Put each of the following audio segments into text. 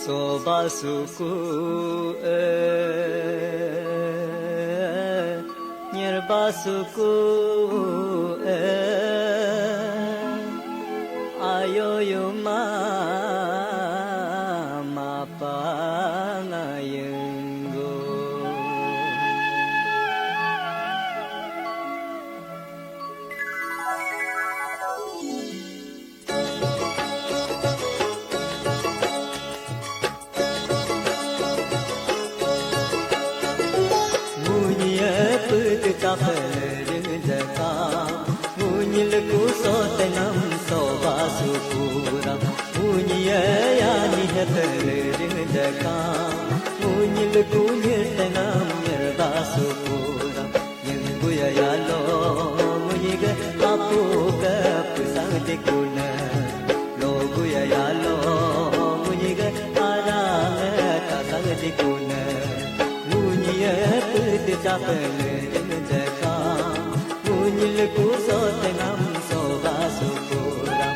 Sobasuku Nirbasuku Ayoyuma Mapangayenggo Munyilku sotenam sobasukura Munya yani heterindaka Munyilku nirtenam nirbasukura Yunguya yalo munyiga apuga pusangtikuna Loguya yalo munyiga aranga tasangtikuna Munya putitapelindaka Munyilku sotenam sobasukura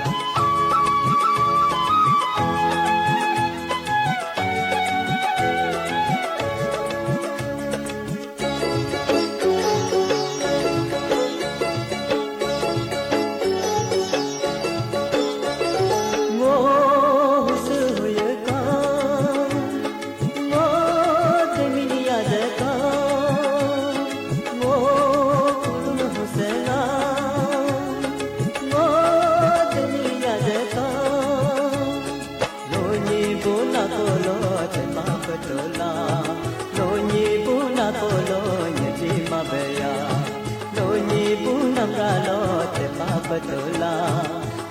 Patola,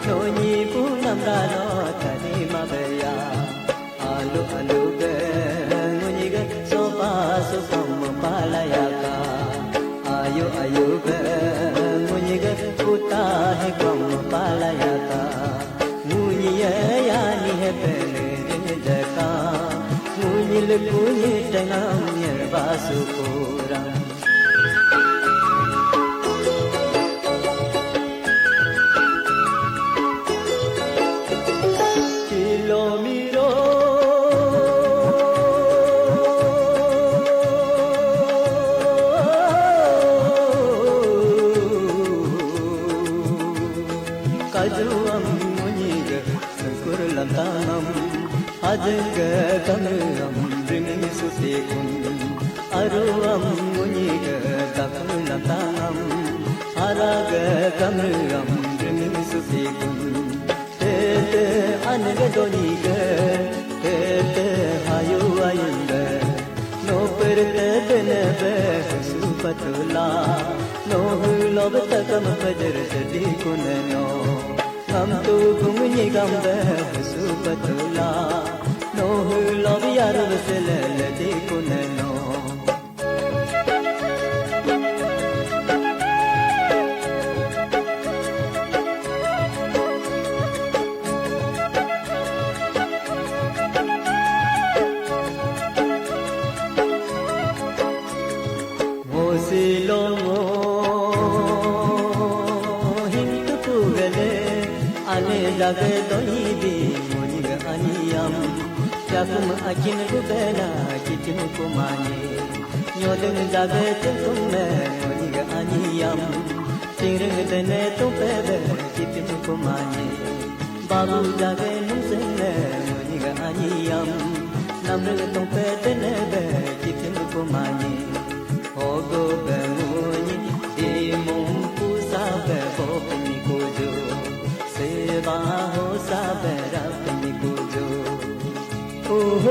Noni Punam Rano, Tani Mabaya, Alu Aluga, Muniga, Soba, Sopam Palayaka, Ayu Ayuga, Muniga, Puta, Hekom Palayaka, Munia Yani Hepen, Jaka, Munil Punitangam, Yerbasukura. Kajuam muniga kurlam tanam ajga kamram ring sutikun aruam muniga kurlam tanam araga kamram ring sutikun tete anaga doniga tete hayu ayunda no perte denebe supatula no love takam fajar sadi kunno Nam tu gumni gambe supatula no love yar vesele di kunno Mosilo Ane lage doni di moniga aniyam Yakum akin gubela kitim kumani Nyodeng lage tukume moniga aniyam Singring dene tupebe kitim kumani Babu lage nusene moniga aniyam Namring tupe denebe kitim kumani Hogo bemuni imum pusabe bopni kujo Seba ho sabera pni kujo Oh